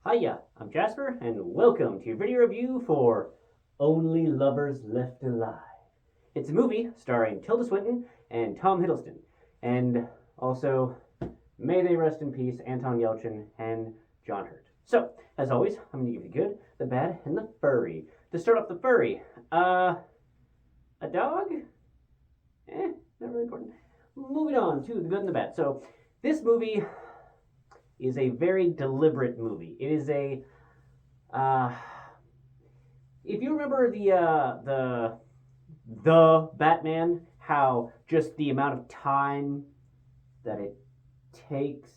Hiya, I'm Jasper, and welcome to your video review for Only Lovers Left Alive. It's a movie starring Tilda Swinton and Tom Hiddleston, and also, may they rest in peace, Anton Yelchin and John Hurt. So, as always, I'm going to give you the good, the bad, and the furry. To start off the furry, a dog? Not really important. Moving on to the good and the bad. So, this movie is a very deliberate movie. It is a uh, if you remember the Batman, how just the amount of time that it takes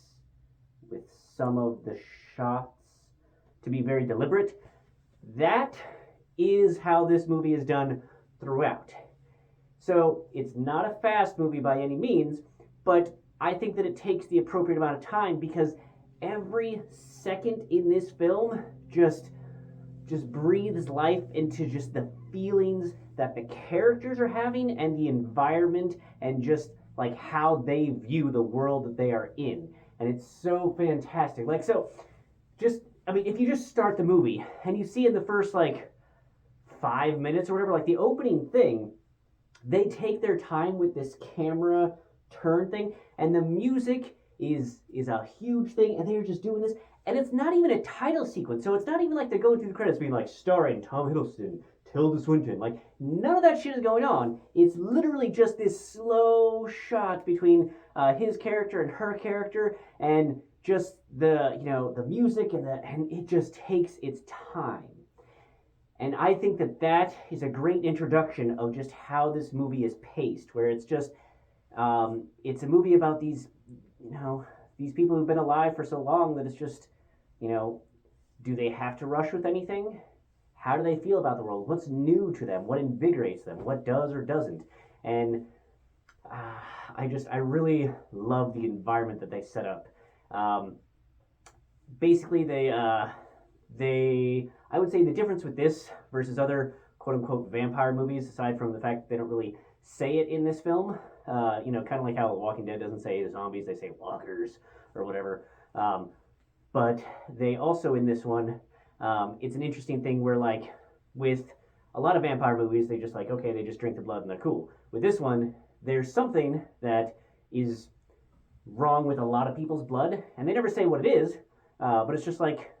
with some of the shots to be very deliberate, that is how this movie is done throughout. So it's not a fast movie by any means, but I think that it takes the appropriate amount of time because every second in this film just breathes life into just the feelings that the characters are having and the environment and just like how they view the world that they are in. And it's so fantastic. Like, so just, I mean, if you just start the movie and you see in the first like 5 minutes or whatever, like the opening thing, they take their time with this camera turn thing, and the music is a huge thing, and they're just doing this, and it's not even a title sequence, so it's not even like they're going through the credits being like starring Tom Hiddleston, Tilda Swinton, like none of that shit is going on. It's literally just this slow shot between his character and her character, and just the music and it just takes its time. And I think that that is a great introduction of just how this movie is paced, where it's just it's a movie about these people who've been alive for so long that it's just, you know, do they have to rush with anything? How do they feel about the world? What's new to them? What invigorates them? What does or doesn't? And I really love the environment that they set up. Um, Basically, they I would say the difference with this versus other quote unquote vampire movies, aside from the fact that they don't really say it in this film, kind of like how Walking Dead doesn't say zombies, they say walkers or whatever. But they also in this one, it's an interesting thing where like with a lot of vampire movies, they just like okay, they just drink the blood and they're cool. With this one, there's something that is wrong with a lot of people's blood, and they never say what it is, but it's just like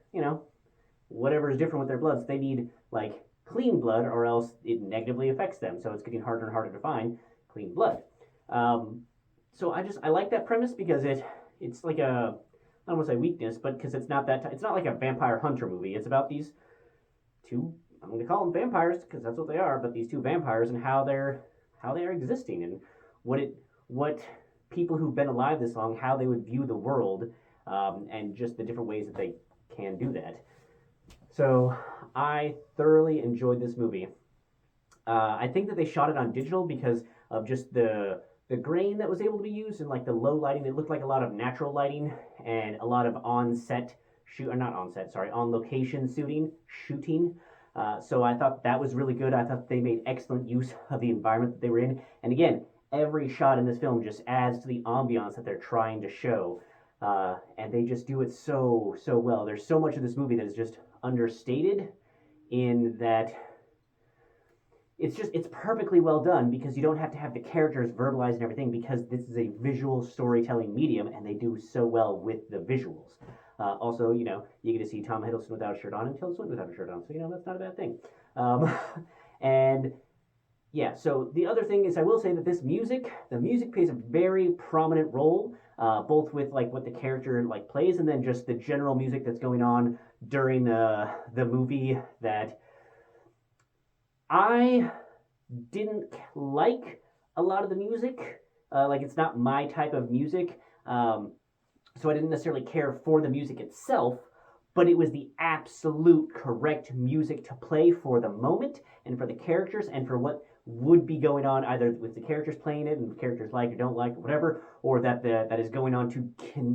whatever is different with their bloods, they need like clean blood or else it negatively affects them. So it's getting harder and harder to find clean blood. Um, so I like that premise because it's like a I don't want to say weakness, but because it's not it's not like a vampire hunter movie. It's about these two, I'm going to call them vampires because that's what they are, but these two vampires and how they are existing and what people who've been alive this long, how they would view the world, and just the different ways that they can do that. So I thoroughly enjoyed this movie. I think that they shot it on digital because of just the grain that was able to be used and like the low lighting. It looked like a lot of natural lighting and a lot of on set shoot or not on set, sorry, on location shooting. So I thought that was really good. I thought they made excellent use of the environment that they were in. And again, every shot in this film just adds to the ambiance that they're trying to show. And they just do it so well. There's so much of this movie that is just understated in that it's perfectly well done because you don't have to have the characters verbalize and everything because this is a visual storytelling medium and they do so well with the visuals. Also, you get to see Tom Hiddleston without a shirt on and Tilda Swinton without a shirt on, so that's not a bad thing. Um, and yeah, so the other thing is I will say that the music plays a very prominent role, both with like what the character like plays and then just the general music that's going on during the movie that I didn't like a lot of the music. Like it's not my type of music, so I didn't necessarily care for the music itself. But it was the absolute correct music to play for the moment and for the characters and for what would be going on either with the characters playing it and the characters like or don't like or whatever, or that is going on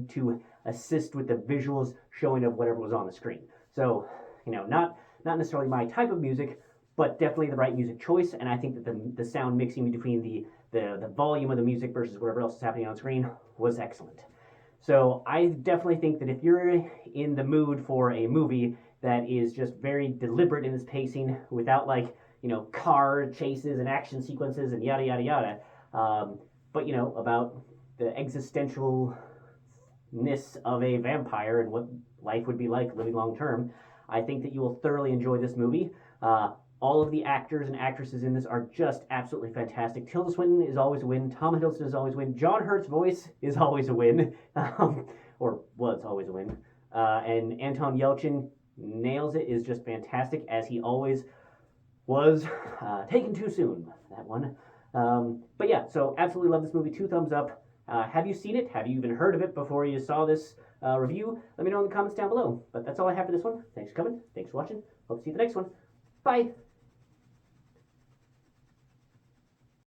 to assist with the visuals showing of whatever was on the screen. So not necessarily my type of music, but definitely the right music choice. And I think that the sound mixing between the volume of the music versus whatever else is happening on screen was excellent. So I definitely think that if you're in the mood for a movie that is just very deliberate in its pacing, without like car chases and action sequences and yada yada yada, but about the existentialness of a vampire and what life would be like living long term, I think that you will thoroughly enjoy this movie. All of the actors and actresses in this are just absolutely fantastic. Tilda Swinton is always a win. Tom Hiddleston is always a win. John Hurt's voice is always a win, or was always a win. And Anton Yelchin nails it, is just fantastic, as he always was. Taken too soon, that one. But yeah, so absolutely love this movie. 2 thumbs up. Have you seen it? Have you even heard of it before you saw this review? Let me know in the comments down below. But that's all I have for this one. Thanks for coming. Thanks for watching. Hope to see you in the next one. Bye.